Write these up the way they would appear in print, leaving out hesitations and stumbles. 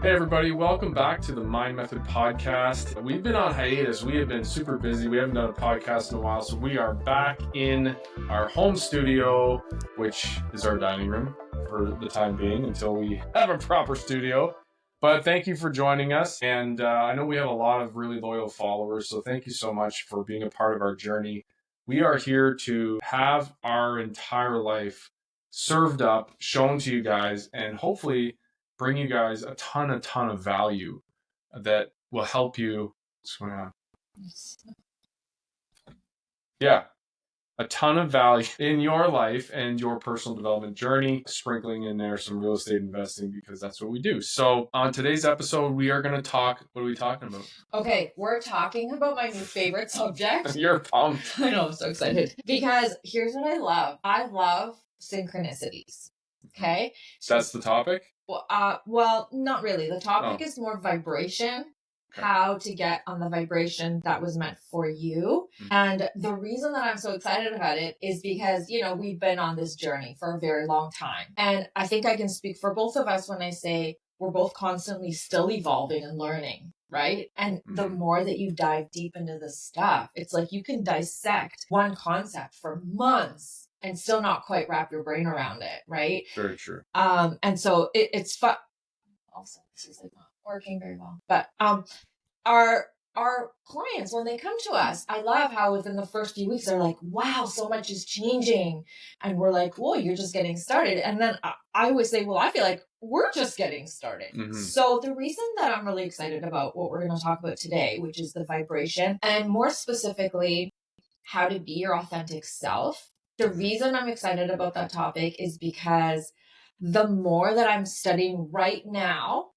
Hey everybody, welcome back to the Mind Method Podcast. We've been on hiatus. We have been super busy. We haven't done a podcast in a while, so we are back in our home studio, which is our dining room for the time being until we have a proper studio. But thank you for joining us. And I know we have a lot of really loyal followers, so thank you so much for being a part of our journey. We are here to have our entire life served up, shown to you guys, and hopefully bring you guys a ton of value that will help you. What's going on? Yeah, a ton of value in your life and your personal development journey, sprinkling in there some real estate investing because that's what we do. So on today's episode, we are going to talk. What are we talking about? Okay, we're talking about my new favorite subject. You're pumped. I know, I'm so excited. Because here's what I love. I love synchronicities. Okay? So that's the topic? Well, not really. The topic is more vibration. Okay. How to get on the vibration that was meant for you. Mm-hmm. And the reason that I'm so excited about it is because, we've been on this journey for a very long time. And I think I can speak for both of us when I say we're both constantly still evolving and learning, right? And the more that you dive deep into this stuff, it's like you can dissect one concept for months and still not quite wrap your brain around it, right? Very true. And so it's fun. Also, this is like not working very well. But our clients, when they come to us, I love how within the first few weeks they're like, wow, so much is changing. And we're like, whoa, you're just getting started. And then I always say, well, I feel like we're just getting started. Mm-hmm. So the reason that I'm really excited about what we're going to talk about today, which is the vibration, and more specifically, how to be your authentic self. The reason I'm excited about that topic is because the more that I'm studying right now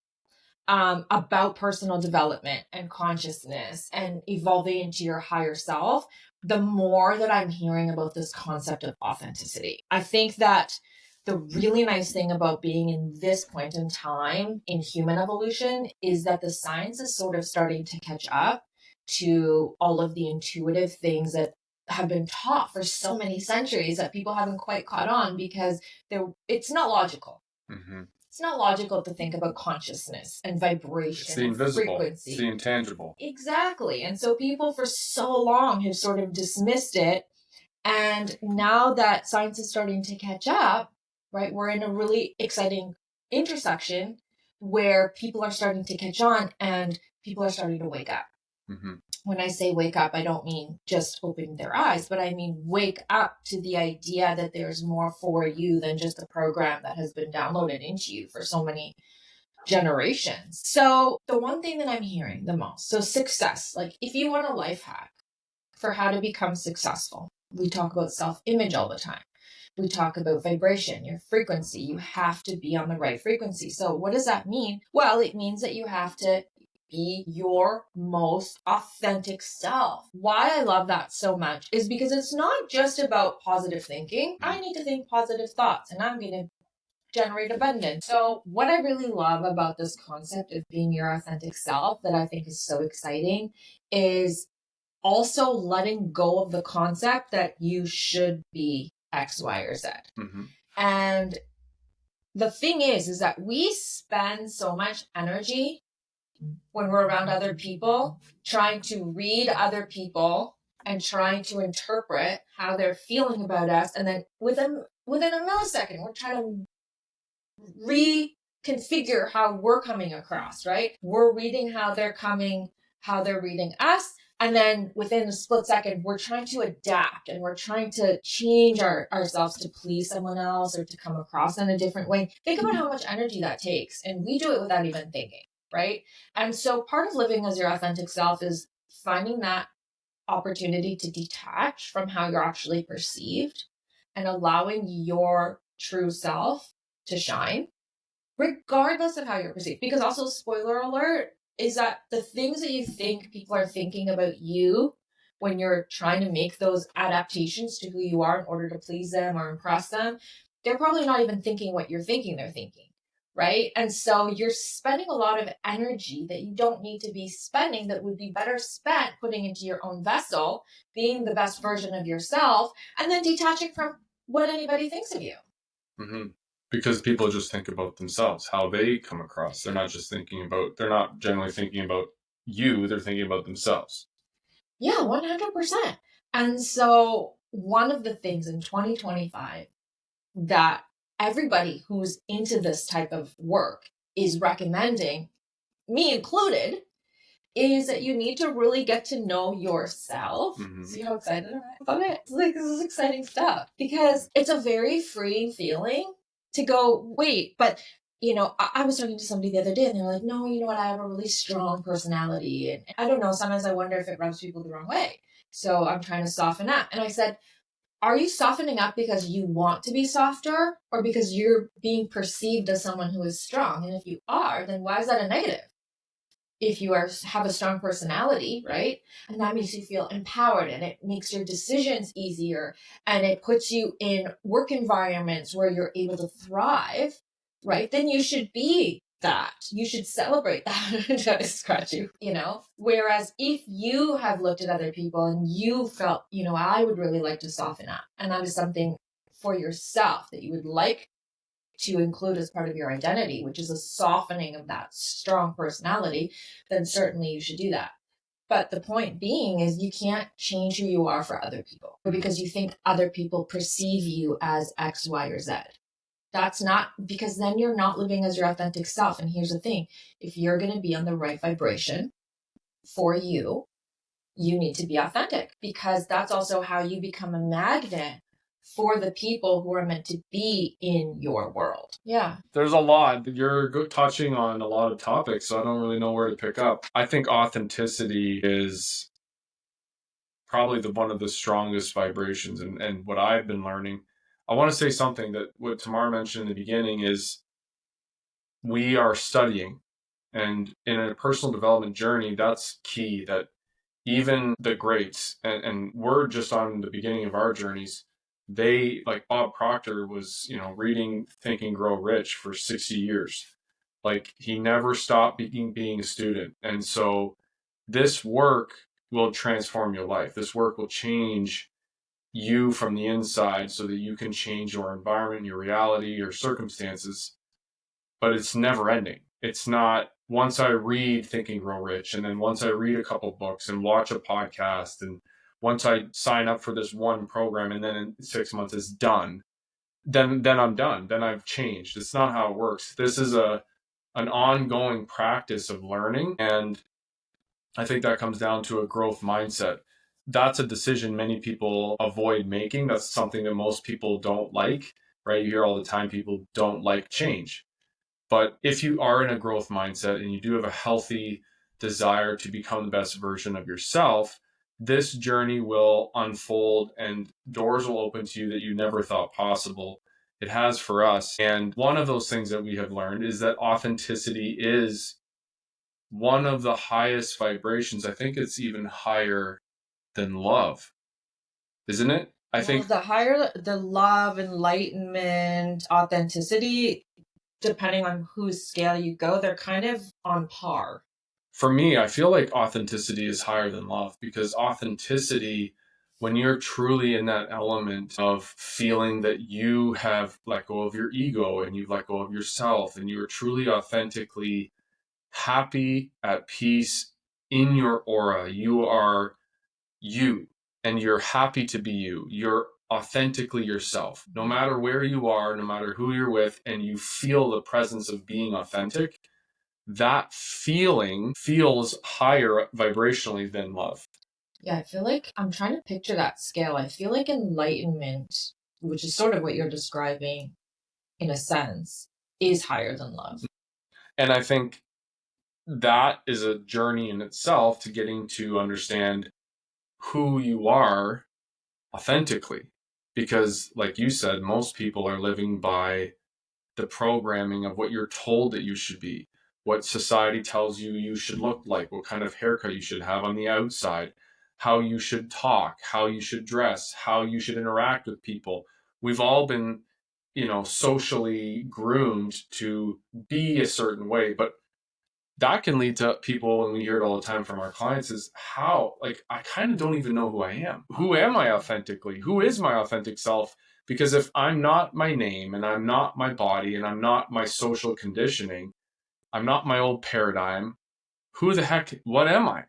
about personal development and consciousness and evolving into your higher self, the more that I'm hearing about this concept of authenticity. I think that the really nice thing about being in this point in time in human evolution is that the science is sort of starting to catch up to all of the intuitive things that have been taught for so many centuries that people haven't quite caught on because it's not logical. Mm-hmm. It's not logical to think about consciousness and vibration. It's the invisible, frequency. It's the intangible. Exactly. And so people for so long have sort of dismissed it. And now that science is starting to catch up, right, we're in a really exciting intersection where people are starting to catch on and people are starting to wake up. Mm-hmm. When I say wake up, I don't mean just open their eyes, but I mean wake up to the idea that there's more for you than just a program that has been downloaded into you for so many generations. So the one thing that I'm hearing the most, so success, like if you want a life hack for how to become successful, we talk about self-image all the time. We talk about vibration, your frequency. You have to be on the right frequency. So what does that mean? Well, it means that you have to be your most authentic self. Why I love that so much is because it's not just about positive thinking. I need to think positive thoughts and I'm going to generate abundance. So what I really love about this concept of being your authentic self that I think is so exciting is also letting go of the concept that you should be X, Y, or Z. Mm-hmm. And the thing is that we spend so much energy when we're around other people, trying to read other people and trying to interpret how they're feeling about us. And then within a millisecond, we're trying to reconfigure how we're coming across, right? We're reading how they're reading us. And then within a split second, we're trying to adapt and we're trying to change ourselves to please someone else or to come across in a different way. Think about how much energy that takes. And we do it without even thinking. Right? And so part of living as your authentic self is finding that opportunity to detach from how you're actually perceived and allowing your true self to shine, regardless of how you're perceived. Because also, spoiler alert, is that the things that you think people are thinking about you when you're trying to make those adaptations to who you are in order to please them or impress them, they're probably not even thinking what you're thinking they're thinking. Right? And so you're spending a lot of energy that you don't need to be spending that would be better spent putting into your own vessel, being the best version of yourself, and then detaching from what anybody thinks of you. Mm-hmm. Because people just think about themselves, how they come across. They're not generally thinking about you, they're thinking about themselves. Yeah, 100%. And so, one of the things in 2025 that everybody who's into this type of work is recommending, me included, is that you need to really get to know yourself. Mhm. See how excited I am about it? It's like, this is exciting stuff because it's a very freeing feeling to go, wait, but I was talking to somebody the other day and they were like, no, you know what? I have a really strong personality. And I don't know, sometimes I wonder if it rubs people the wrong way. So I'm trying to soften up. And I said, are you softening up because you want to be softer or because you're being perceived as someone who is strong? And if you are, then why is that a negative? If you have a strong personality, right? And that makes you feel empowered and it makes your decisions easier and it puts you in work environments where you're able to thrive, right? Then you should be that. You should celebrate that. Just scratch you. Whereas if you have looked at other people and you felt, I would really like to soften up, and that is something for yourself that you would like to include as part of your identity, which is a softening of that strong personality, then certainly you should do that. But the point being is you can't change who you are for other people because you think other people perceive you as X, Y, or Z. That's not, because then you're not living as your authentic self. And here's the thing, if you're going to be on the right vibration for you, you need to be authentic because that's also how you become a magnet for the people who are meant to be in your world. Yeah. There's a lot. You're touching on a lot of topics, so I don't really know where to pick up. I think authenticity is probably one of the strongest vibrations, and what I've been learning. I want to say something that what Tamar mentioned in the beginning is we are studying, and in a personal development journey, that's key. That even the greats, and we're just on the beginning of our journeys. They, like Bob Proctor, was reading Think and Grow Rich for 60 years. Like, he never stopped being a student, and so this work will transform your life. This work will change you from the inside so that you can change your environment, your reality, your circumstances. But it's never ending. It's not once I read Think and Grow Rich, and then once I read a couple books and watch a podcast, and once I sign up for this one program, and then in 6 months it's done, then I'm done. Then I've changed. It's not how it works. This is an ongoing practice of learning, and I think that comes down to a growth mindset. That's a decision many people avoid making. That's something that most people don't like, right? You hear all the time people don't like change. But if you are in a growth mindset and you do have a healthy desire to become the best version of yourself, this journey will unfold and doors will open to you that you never thought possible. It has for us. And one of those things that we have learned is that authenticity is one of the highest vibrations. I think it's even higher than love, isn't it? I think the higher the love, enlightenment, authenticity, depending on whose scale you go, they're kind of on par. For me, I feel like authenticity is higher than love, because authenticity, when you're truly in that element of feeling that you have let go of your ego and you've let go of yourself and you're truly authentically happy, at peace in your aura, you are you and you're happy to be you. You're authentically yourself, no matter where you are, no matter who you're with, and you feel the presence of being authentic. That feeling feels higher vibrationally than love. Yeah, I feel like I'm trying to picture that scale. I feel like enlightenment, which is sort of what you're describing in a sense, is higher than love. And I think that is a journey in itself to getting to understand who you are authentically. Because, like you said, most people are living by the programming of what you're told that you should be, what society tells you you should look like, what kind of haircut you should have on the outside, how you should talk, how you should dress, how you should interact with people. We've all been, socially groomed to be a certain way, but that can lead to people, and we hear it all the time from our clients, is how, like, I kind of don't even know who I am. Who am I authentically? Who is my authentic self? Because if I'm not my name and I'm not my body and I'm not my social conditioning, I'm not my old paradigm, who the heck, what am I?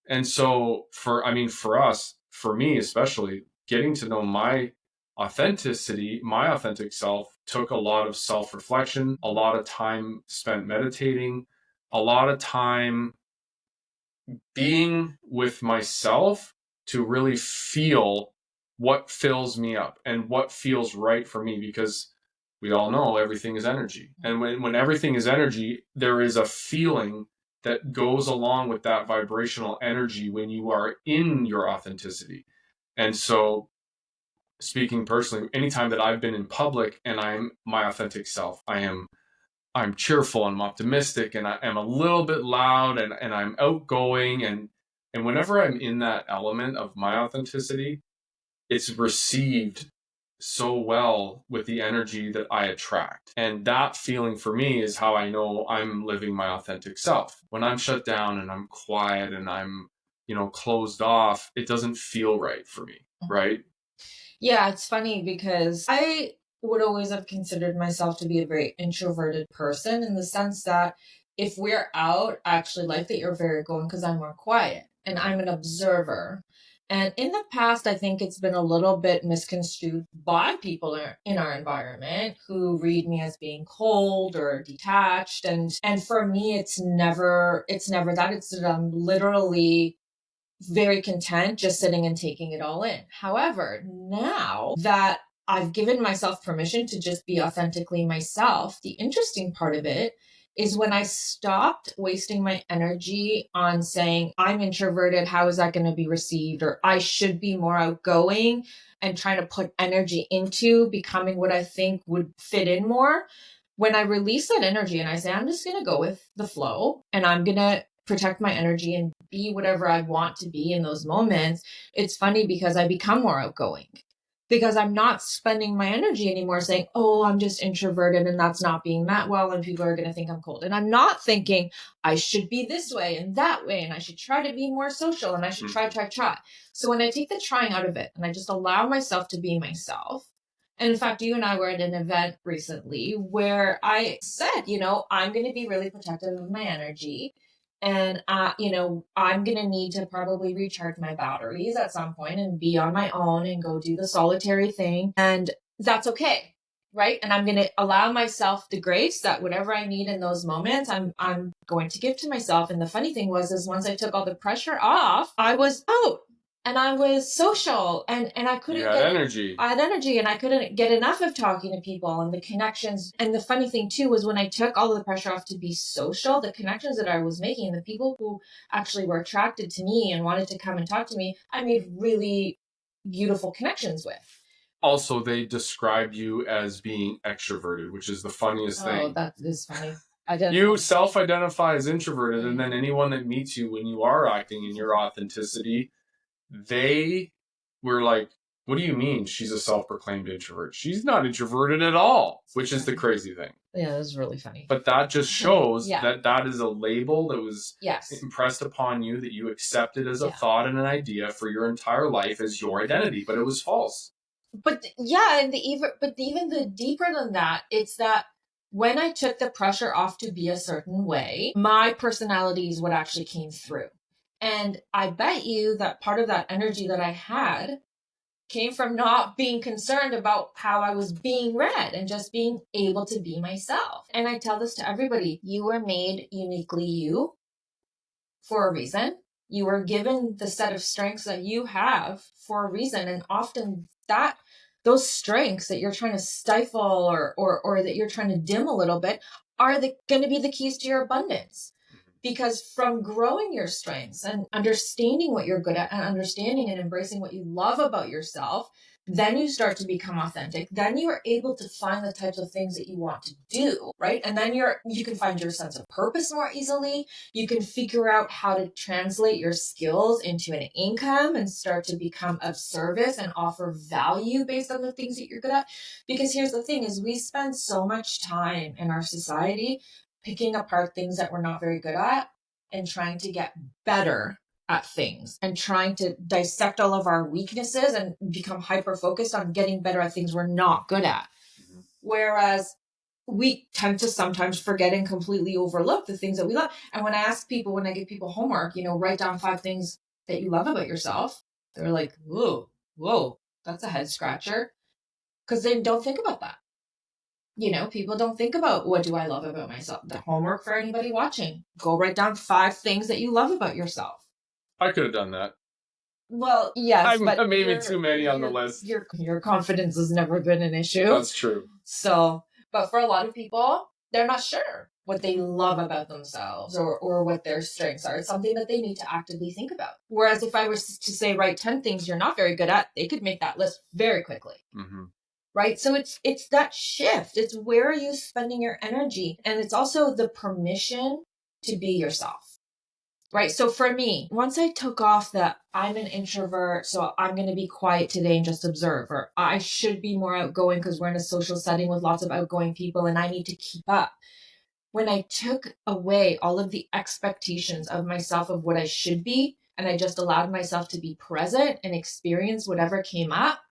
And so for us, for me especially, getting to know my authenticity, my authentic self took a lot of self-reflection, a lot of time spent meditating, a lot of time being with myself to really feel what fills me up and what feels right for me, because we all know everything is energy. And when everything is energy, there is a feeling that goes along with that vibrational energy when you are in your authenticity. And so, speaking personally, anytime that I've been in public and I'm my authentic self, I'm cheerful, I'm optimistic, and I am a little bit loud, and I'm outgoing, and whenever I'm in that element of my authenticity, it's received so well with the energy that I attract. And that feeling for me is how I know I'm living my authentic self. When I'm shut down and I'm quiet and I'm, closed off, it doesn't feel right for me, right? Yeah, it's funny because I would always have considered myself to be a very introverted person, in the sense that if we're out, I actually like that you're very going because I'm more quiet and I'm an observer. And in the past, I think it's been a little bit misconstrued by people in our environment who read me as being cold or detached. And for me, it's never that. It's that I'm literally very content just sitting and taking it all in. However, now that I've given myself permission to just be authentically myself, the interesting part of it is when I stopped wasting my energy on saying, I'm introverted, how is that going to be received? Or I should be more outgoing, and trying to put energy into becoming what I think would fit in more. When I release that energy and I say, I'm just going to go with the flow and I'm going to protect my energy and be whatever I want to be in those moments, it's funny because I become more outgoing, because I'm not spending my energy anymore saying, oh, I'm just introverted and that's not being met well and people are going to think I'm cold. And I'm not thinking I should be this way and that way and I should try to be more social and I should try. So when I take the trying out of it and I just allow myself to be myself, and in fact, you and I were at an event recently where I said, I'm going to be really protective of my energy. And, I'm going to need to probably recharge my batteries at some point and be on my own and go do the solitary thing. And that's okay. Right. And I'm going to allow myself the grace that whatever I need in those moments, I'm going to give to myself. And the funny thing is once I took all the pressure off, I was out and I was social and I couldn't get energy. I had energy and I couldn't get enough of talking to people and the connections. And the funny thing too was when I took all of the pressure off to be social, the connections that I was making, the people who actually were attracted to me and wanted to come and talk to me, I made really beautiful connections with. Also, they describe you as being extroverted, which is the funniest thing. Oh, that is funny. You self-identify as introverted, and then anyone that meets you when you are acting in your authenticity, they were like, what do you mean she's a self-proclaimed introvert? She's not introverted at all, which is the crazy thing. Yeah, it was really funny. But that just shows that is a label that was impressed upon you, that you accepted as a thought and an idea for your entire life as your identity, but it was false. But even the deeper than that, it's that when I took the pressure off to be a certain way, my personality is what actually came through. And I bet you that part of that energy that I had came from not being concerned about how I was being read and just being able to be myself. And I tell this to everybody, you were made uniquely you for a reason. You were given the set of strengths that you have for a reason. And often those strengths that you're trying to stifle or that you're trying to dim a little bit are going to be the keys to your abundance. Because from growing your strengths and understanding what you're good at and understanding and embracing what you love about yourself, then you start to become authentic. Then you are able to find the types of things that you want to do, right? And then you can find your sense of purpose more easily. You can figure out how to translate your skills into an income and start to become of service and offer value based on the things that you're good at. Because here's the thing is we spend so much time in our society picking apart things that we're not very good at and trying to get better at things and trying to dissect all of our weaknesses and become hyper focused on getting better at things we're not good at. Mm-hmm. Whereas we tend to sometimes forget and completely overlook the things that we love. And when I give people homework, write down 5 things that you love about yourself, they're like, whoa, that's a head scratcher. Because they don't think about that. People don't think about, what do I love about myself? The homework for anybody watching, go write down 5 things that you love about yourself. I could have done that. Well, yes, but maybe too many on the list. Your confidence has never been an issue. That's true. So, but for a lot of people, they're not sure what they love about themselves or what their strengths are. It's something that they need to actively think about. Whereas if I was to say, write 10 things you're not very good at, they could make that list very quickly. Mm-hmm. Right? So it's that shift. It's where are you spending your energy? And it's also the permission to be yourself. Right. So for me, once I took off that I'm an introvert, so I'm going to be quiet today and just observe, or I should be more outgoing because we're in a social setting with lots of outgoing people and I need to keep up. When I took away all of the expectations of myself of what I should be, and I just allowed myself to be present and experience whatever came up,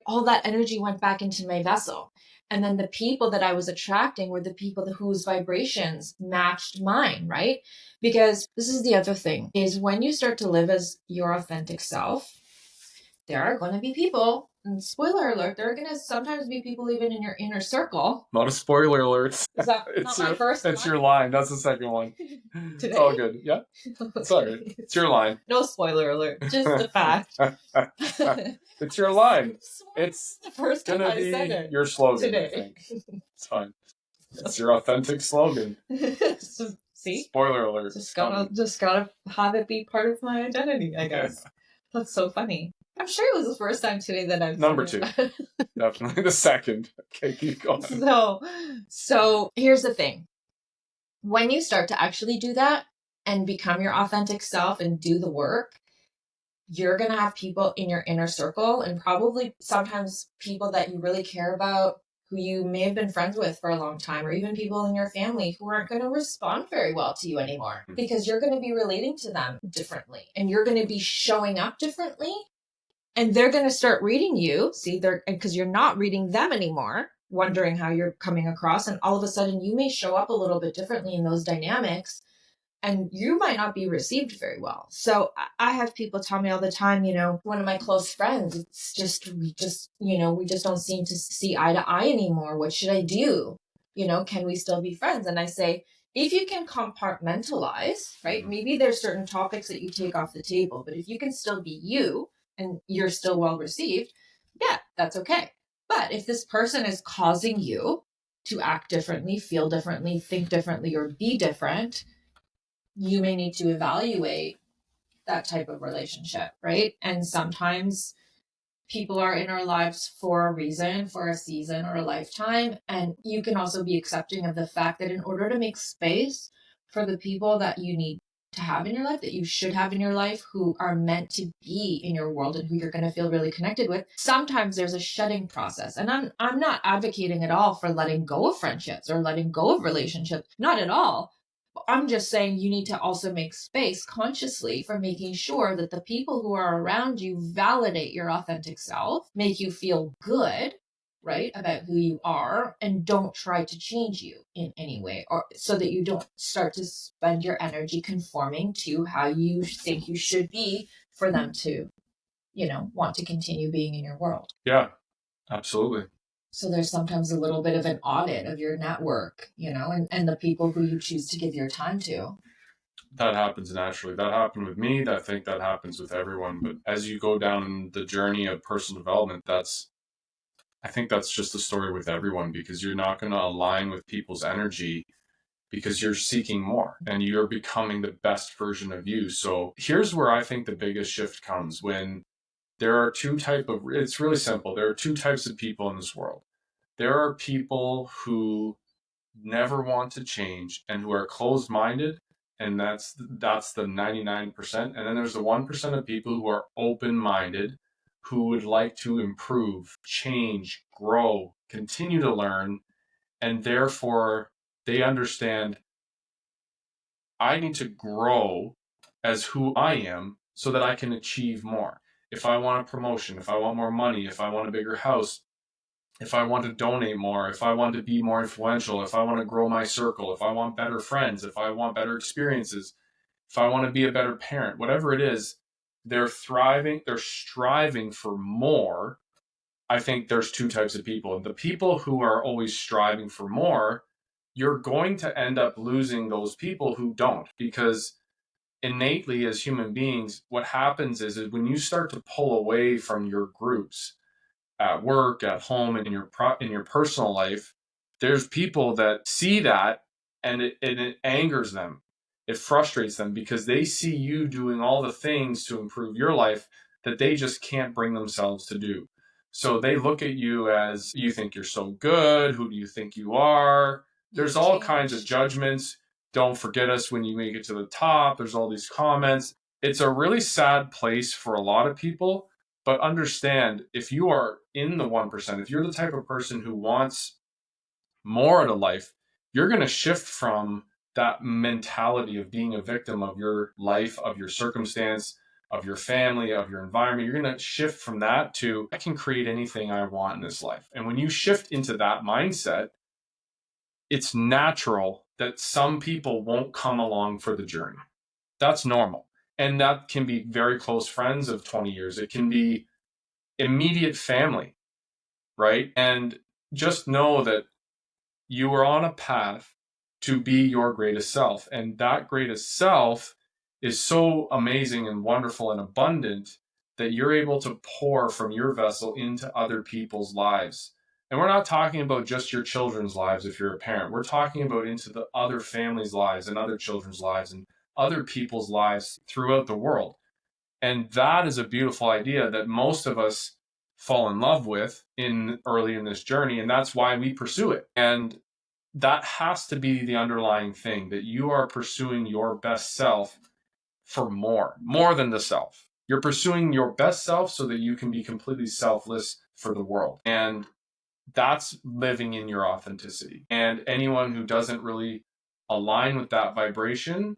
all that energy went back into my vessel. And then the people that I was attracting were the people whose vibrations matched mine, right? Because this is the other thing, is when you start to live as your authentic self, there are going to be people, and spoiler alert, there are going to sometimes be people even in your inner circle. Not a spoiler alert. Is that not my first one? It's your line. That's the second one. It's all good. Yeah. Okay. Sorry. It's your line. No spoiler alert. Just the fact. It's your line. It's the first time I said it. Your slogan today. I think. It's fine. It's your authentic slogan. See? Spoiler alert. Just gotta have it be part of my identity, I guess. Yeah. That's so funny. I'm sure it was the first time today that I've Number 2. Definitely the second. Okay, keep going. So here's the thing. When you start to actually do that and become your authentic self and do the work, you're going to have people in your inner circle and probably sometimes people that you really care about who you may have been friends with for a long time, or even people in your family who aren't going to respond very well to you anymore because you're going to be relating to them differently and you're going to be showing up differently and they're going to start reading you. See, because you're not reading them anymore, wondering how you're coming across. And all of a sudden you may show up a little bit differently in those dynamics. And you might not be received very well. So I have people tell me all the time, one of my close friends, it's just, we just don't seem to see eye to eye anymore. What should I do? Can we still be friends? And I say, if you can compartmentalize, right? Maybe there's certain topics that you take off the table, but if you can still be you and you're still well received, yeah, that's okay. But if this person is causing you to act differently, feel differently, think differently, or be different, you may need to evaluate that type of relationship, right? And sometimes people are in our lives for a reason, for a season or a lifetime. And you can also be accepting of the fact that in order to make space for the people that you need to have in your life, that you should have in your life, who are meant to be in your world and who you're going to feel really connected with, sometimes there's a shedding process. And I'm not advocating at all for letting go of friendships or letting go of relationships, not at all. I'm just saying you need to also make space consciously for making sure that the people who are around you validate your authentic self, make you feel good, right, about who you are, and don't try to change you in any way, or so that you don't start to spend your energy conforming to how you think you should be for them to, want to continue being in your world. Yeah, absolutely. So there's sometimes a little bit of an audit of your network, and the people who you choose to give your time to. That happens naturally. That happened with me. I think that happens with everyone. But as you go down the journey of personal development, I think that's just the story with everyone, because you're not going to align with people's energy because you're seeking more and you're becoming the best version of you. So here's where I think the biggest shift comes when there are it's really simple. There are 2 types of people in this world. There are people who never want to change and who are closed-minded, and that's the 99%. And then there's the 1% of people who are open-minded, who would like to improve, change, grow, continue to learn, and therefore they understand I need to grow as who I am so that I can achieve more. If I want a promotion, if I want more money, if I want a bigger house, if I want to donate more, if I want to be more influential, if I want to grow my circle, if I want better friends, if I want better experiences, if I want to be a better parent, whatever it is, they're thriving, they're striving for more. I think there's two types of people. The people who are always striving for more, you're going to end up losing those people who don't, because innately as human beings, what happens is when you start to pull away from your groups at work, at home, and in your personal life, there's people that see that, and it angers them. It frustrates them because they see you doing all the things to improve your life that they just can't bring themselves to do. So they look at you as, you think you're so good. Who do you think you are? There's all kinds of judgments. Don't forget us when you make it to the top. There's all these comments. It's a really sad place for a lot of people. But understand, if you are in the 1%, if you're the type of person who wants more out of life, you're going to shift from that mentality of being a victim of your life, of your circumstance, of your family, of your environment. You're going to shift from that to, I can create anything I want in this life. And when you shift into that mindset, it's natural that some people won't come along for the journey. That's normal. And that can be very close friends of 20 years. It can be immediate family, right? And just know that you are on a path to be your greatest self. And that greatest self is so amazing and wonderful and abundant that you're able to pour from your vessel into other people's lives. And we're not talking about just your children's lives if you're a parent. We're talking about into the other families' lives and other children's lives and other people's lives throughout the world. And that is a beautiful idea that most of us fall in love with early in this journey. And that's why we pursue it. And that has to be the underlying thing, that you are pursuing your best self for more than the self. You're pursuing your best self so that you can be completely selfless for the world. And that's living in your authenticity. And anyone who doesn't really align with that vibration,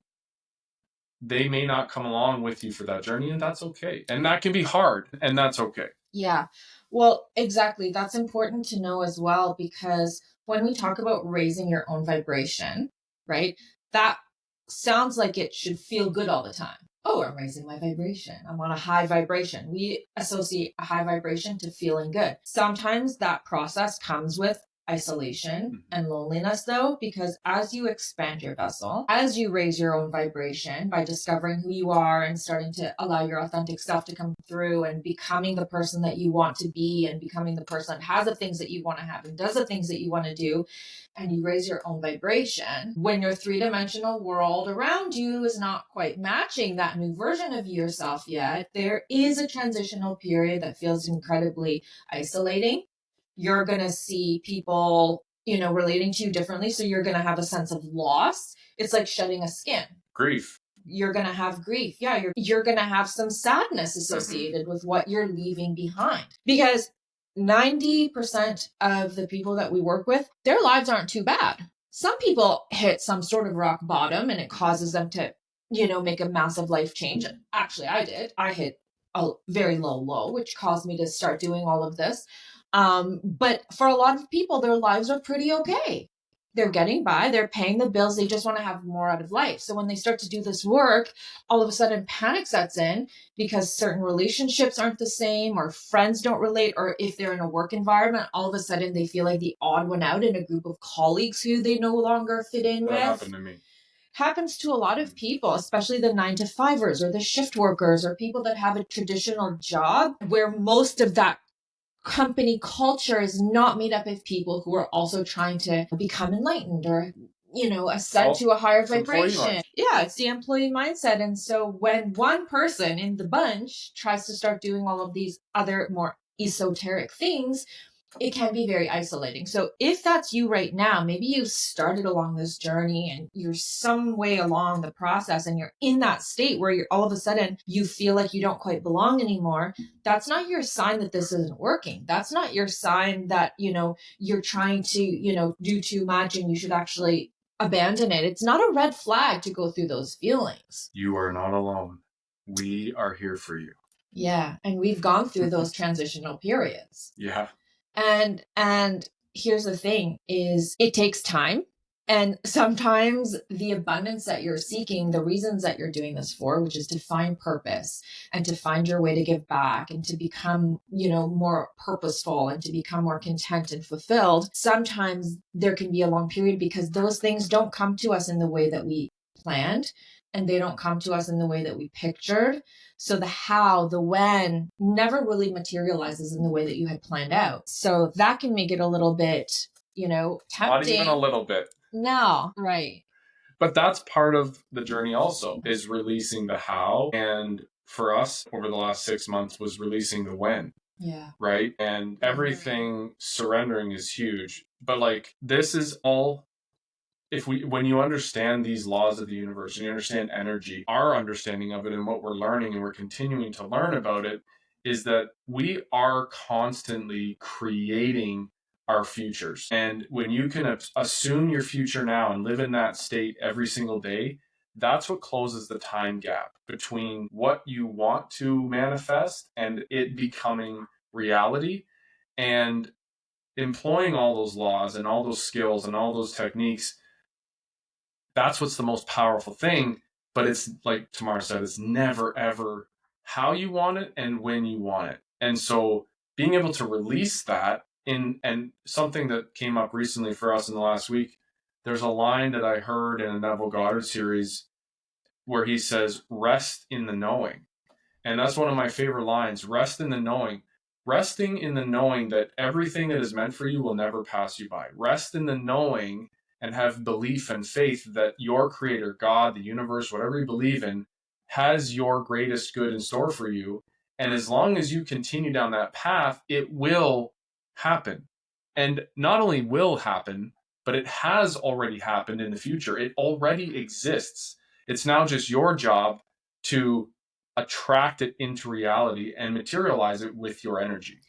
they may not come along with you for that journey, and that's okay. And that can be hard, and that's okay. Yeah. Well, exactly. That's important to know as well, because when we talk about raising your own vibration, right, that sounds like it should feel good all the time. Oh, I'm raising my vibration. I'm on a high vibration. We associate a high vibration to feeling good. Sometimes that process comes with isolation and loneliness, though, because as you expand your vessel, as you raise your own vibration by discovering who you are and starting to allow your authentic self to come through and becoming the person that you want to be and becoming the person that has the things that you want to have and does the things that you want to do, and you raise your own vibration, when your three-dimensional world around you is not quite matching that new version of yourself yet, there is a transitional period that feels incredibly isolating. You're going to see people, relating to you differently. So you're going to have a sense of loss. It's like shedding a skin. Grief. You're going to have grief. Yeah, you're going to have some sadness associated with what you're leaving behind. Because 90% of the people that we work with, their lives aren't too bad. Some people hit some sort of rock bottom and it causes them to, make a massive life change. Actually, I did. I hit a very low, which caused me to start doing all of this. But for a lot of people, their lives are pretty okay. They're getting by, they're paying the bills, they just want to have more out of life. So when they start to do this work, all of a sudden panic sets in because certain relationships aren't the same, or friends don't relate, or if they're in a work environment, all of a sudden they feel like the odd one out in a group of colleagues who they no longer fit in with. That happened to me. Happens to a lot of people, especially the 9-to-5ers or the shift workers or people that have a traditional job where most of that company culture is not made up of people who are also trying to become enlightened or, ascend to a higher vibration. Yeah, it's the employee mindset. And so when one person in the bunch tries to start doing all of these other more esoteric things, it can be very isolating. So if that's you right now, maybe you've started along this journey and you're some way along the process and you're in that state where you're all of a sudden you feel like you don't quite belong anymore. That's not your sign that this isn't working. That's not your sign that, you're trying to, do too much and you should actually abandon it. It's not a red flag to go through those feelings. You are not alone. We are here for you. Yeah. And we've gone through those transitional periods. Yeah. And here's the thing is it takes time. And sometimes the abundance that you're seeking, the reasons that you're doing this for, which is to find purpose and to find your way to give back and to become, more purposeful and to become more content and fulfilled. Sometimes there can be a long period because those things don't come to us in the way that we planned, and they don't come to us in the way that we pictured. So the how, the when never really materializes in the way that you had planned out. So that can make it a little bit, tempting. Not even a little bit. No, right. But that's part of the journey also, is releasing the how. And for us over the last 6 months was releasing the when. Yeah. Right. And everything surrendering is huge. But like, this is all, when you understand these laws of the universe and you understand energy, our understanding of it and what we're learning and we're continuing to learn about it is that we are constantly creating our futures. And when you can assume your future now and live in that state every single day, that's what closes the time gap between what you want to manifest and it becoming reality. And employing all those laws and all those skills and all those techniques, that's what's the most powerful thing. But it's like Tamara said, it's never ever how you want it and when you want it. And so being able to release that and something that came up recently for us in the last week, there's a line that I heard in a Neville Goddard series where he says, rest in the knowing. And that's one of my favorite lines, rest in the knowing. Resting in the knowing that everything that is meant for you will never pass you by. Rest in the knowing and have belief and faith that your creator, God, the universe, whatever you believe in, has your greatest good in store for you. And as long as you continue down that path, it will happen. And not only will happen, but it has already happened in the future. It already exists. It's now just your job to attract it into reality and materialize it with your energy.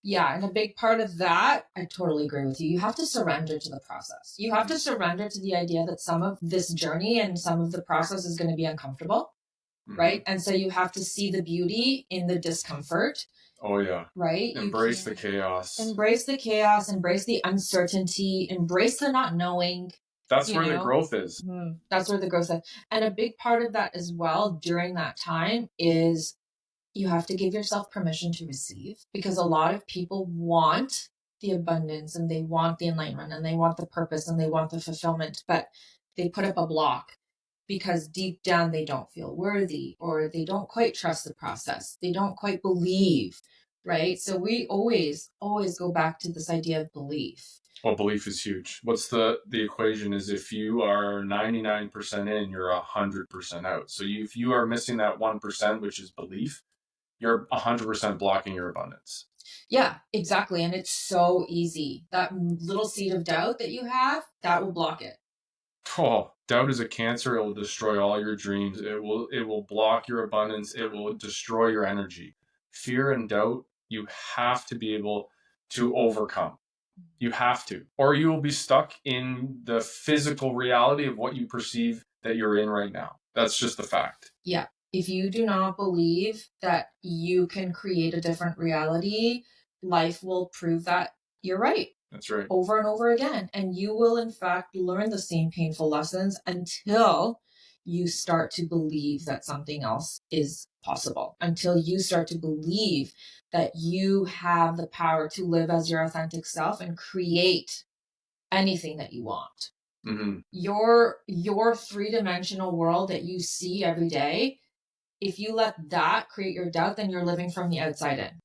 Yeah, and a big part of that, I totally agree with you. You have to surrender to the process. You have to surrender to the idea that some of this journey and some of the process is going to be uncomfortable, right? And so you have to see the beauty in the discomfort. Oh, yeah. Right? Embrace the chaos. Embrace the chaos, embrace the uncertainty, embrace the not knowing. That's where the growth is. That's where the growth is. And a big part of that as well during that time is you have to give yourself permission to receive, because a lot of people want the abundance and they want the enlightenment and they want the purpose and they want the fulfillment, but they put up a block because deep down they don't feel worthy or they don't quite trust the process. They don't quite believe, right? So we always go back to this idea of belief. Well, belief is huge. What's the equation is if you are 99% in, you're 100% out. So if you are missing that 1%, which is belief, you're 100% blocking your abundance. Yeah, exactly. And it's so easy. That little seed of doubt that you have, that will block it. Oh, doubt is a cancer. It will destroy all your dreams. It will block your abundance. It will destroy your energy. Fear and doubt, you have to be able to overcome. You have to, or you will be stuck in the physical reality of what you perceive that you're in right now. That's just the fact. Yeah. If you do not believe that you can create a different reality, life will prove that you're right. That's right. Over and over again. And you will, in fact, learn the same painful lessons until you start to believe that something else is possible, until you start to believe that you have the power to live as your authentic self and create anything that you want. Mm-hmm. Your three-dimensional world that you see every day, if you let that create your doubt, then you're living from the outside in,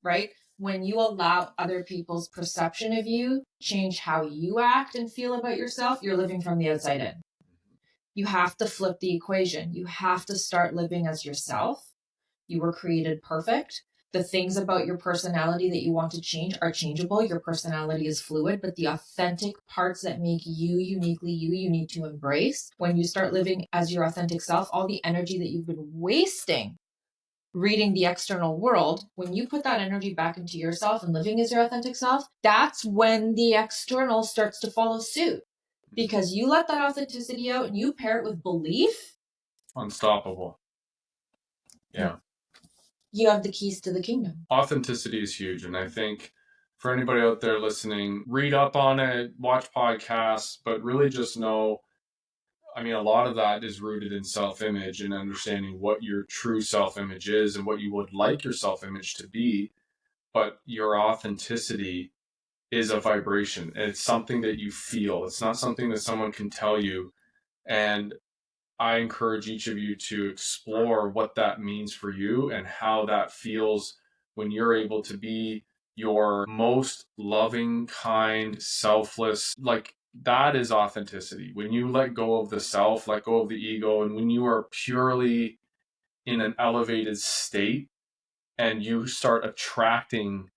right? When you allow other people's perception of you change how you act and feel about yourself, you're living from the outside in. You have to flip the equation. You have to start living as yourself. You were created perfect. The things about your personality that you want to change are changeable. Your personality is fluid, but the authentic parts that make you uniquely you need to embrace. When you start living as your authentic self, all the energy that you've been wasting reading the external world, when you put that energy back into yourself and living as your authentic self, that's when the external starts to follow suit. because you let that authenticity out and you pair it with belief. Unstoppable. Yeah. You have the keys to the kingdom. Authenticity is huge. And I think for anybody out there listening, read up on it, watch podcasts, but really just know, I mean, a lot of that is rooted in self-image and understanding what your true self-image is and what you would like your self-image to be. But your authenticity is a vibration. And it's something that you feel. It's not something that someone can tell you. And I encourage each of you to explore what that means for you and how that feels when you're able to be your most loving, kind, selfless, like that is authenticity. When you let go of the self, let go of the ego, and when you are purely in an elevated state and you start attracting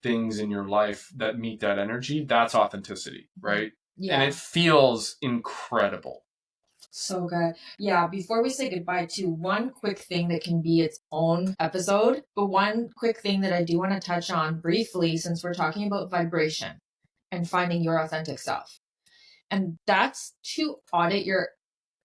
things in your life that meet that energy, that's authenticity, right? Yeah. And it feels incredible. So good. Yeah, before we say goodbye to one quick thing that can be its own episode, but one quick thing that I do want to touch on briefly, since we're talking about vibration and finding your authentic self. And that's to audit your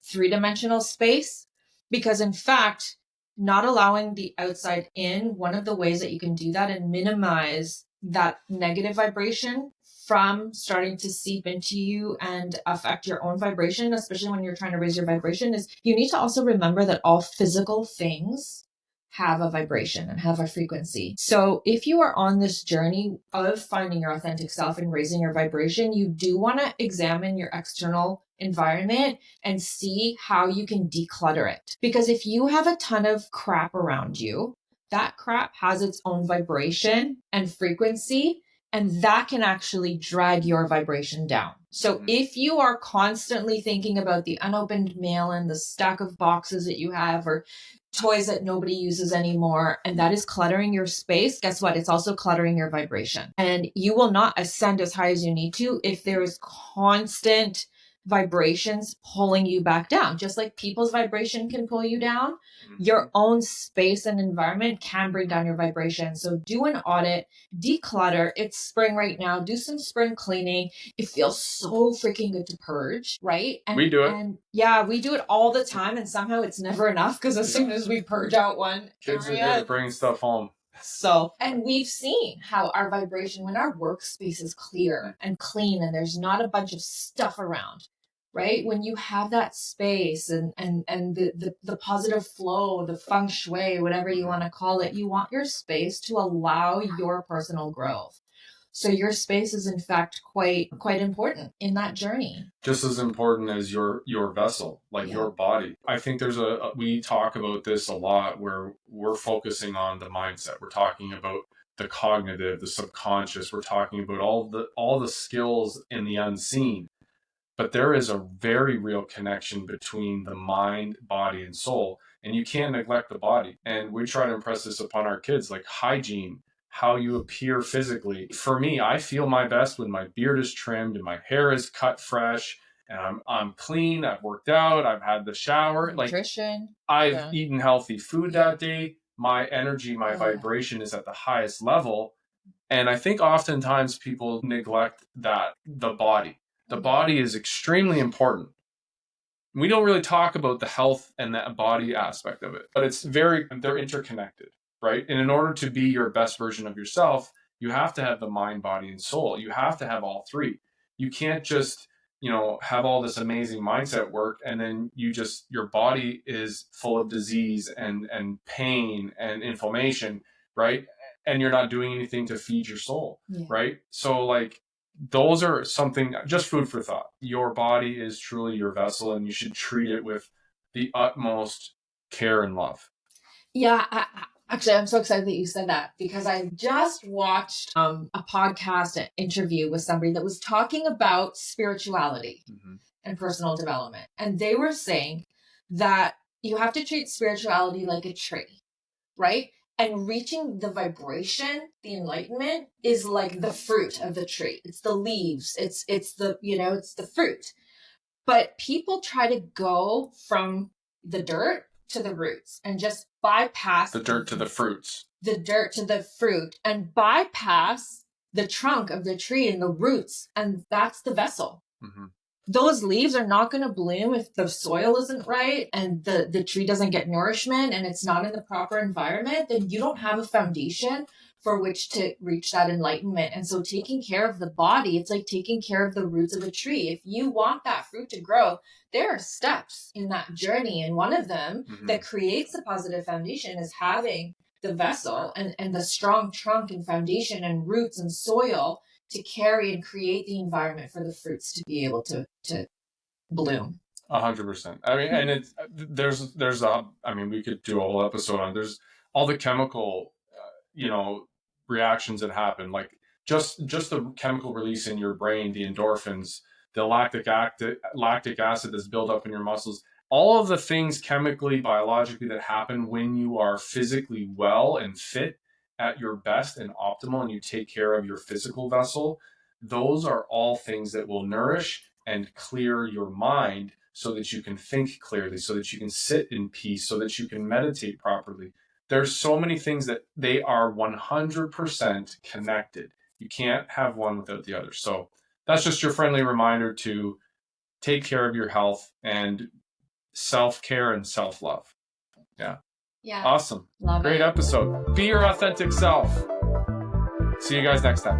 three-dimensional space, because in fact, not allowing the outside in, one of the ways that you can do that and minimize that negative vibration from starting to seep into you and affect your own vibration, especially when you're trying to raise your vibration, is you need to also remember that all physical things have a vibration and have a frequency. So if you are on this journey of finding your authentic self and raising your vibration, you do want to examine your external environment and see how you can declutter it. Because if you have a ton of crap around you, that crap has its own vibration and frequency, and that can actually drag your vibration down. So if you are constantly thinking about the unopened mail and the stack of boxes that you have, or toys that nobody uses anymore, and that is cluttering your space, guess what? It's also cluttering your vibration. And you will not ascend as high as you need to if there is constant vibrations pulling you back down. Just like people's vibration can pull you down, your own space and environment can bring down your vibration. So do an audit, declutter. It's spring right now. Do some spring cleaning. It feels so freaking good to purge, right? And we do it. And yeah, we do it all the time, and somehow it's never enough, because as soon as we purge out one kids area, are good at bringing stuff home. So, and we've seen how our vibration, when our workspace is clear and clean and there's not a bunch of stuff around, right? When you have that space and the positive flow, the feng shui, whatever you want to call it, you want your space to allow your personal growth. So your space is in fact quite important in that journey. Just as important as your vessel, like your body. I think there's we talk about this a lot where we're focusing on the mindset. We're talking about the cognitive, the subconscious. We're talking about all the skills in the unseen. But there is a very real connection between the mind, body, and soul. And you can't neglect the body. And we try to impress this upon our kids, like hygiene, how you appear physically. For me, I feel my best when my beard is trimmed and my hair is cut fresh and I'm clean, I've worked out, I've had the shower. Nutrition. I've eaten healthy food that day. My energy, my vibration is at the highest level. And I think oftentimes people neglect that, the body. The body is extremely important. We don't really talk about the health and that body aspect of it, but they're interconnected, right? And in order to be your best version of yourself, you have to have the mind, body, and soul. You have to have all three. You can't just, have all this amazing mindset work and then your body is full of disease and pain and inflammation, right? And you're not doing anything to feed your soul, right? So those are something, just food for thought. Your body is truly your vessel and you should treat it with the utmost care and love. Yeah, actually, I'm so excited that you said that, because I just watched a podcast, an interview with somebody that was talking about spirituality and personal development. And they were saying that you have to treat spirituality like a tree, right? And reaching the vibration, the enlightenment, is like the fruit of the tree. It's the leaves. It's the, it's the fruit. But people try to go from the dirt to the roots and just bypass the dirt to the fruits. The dirt to the fruit, and bypass the trunk of the tree and the roots. And that's the vessel. those leaves are not going to bloom if the soil isn't right and the tree doesn't get nourishment and it's not in the proper environment. Then you don't have a foundation for which to reach that enlightenment. And so taking care of the body, it's like taking care of the roots of a tree. If you want that fruit to grow, there are steps in that journey. And one of them that creates a positive foundation is having the vessel and the strong trunk and foundation and roots and soil to carry and create the environment for the fruits to be able to bloom. 100%. I mean, and it's there's I mean, we could do a whole episode on. There's all the chemical, reactions that happen, like just the chemical release in your brain, the endorphins, the lactic acid that's built up in your muscles. All of the things chemically, biologically that happen when you are physically well and fit at your best and optimal, and you take care of your physical vessel. Those are all things that will nourish and clear your mind so that you can think clearly, so that you can sit in peace, so that you can meditate properly. There's so many things that they are 100% connected. You can't have one without the other. So that's just your friendly reminder to take care of your health and self-care and self-love. Yeah. Yeah. Awesome. Love Great it. episode. Be your authentic self. See you guys next time.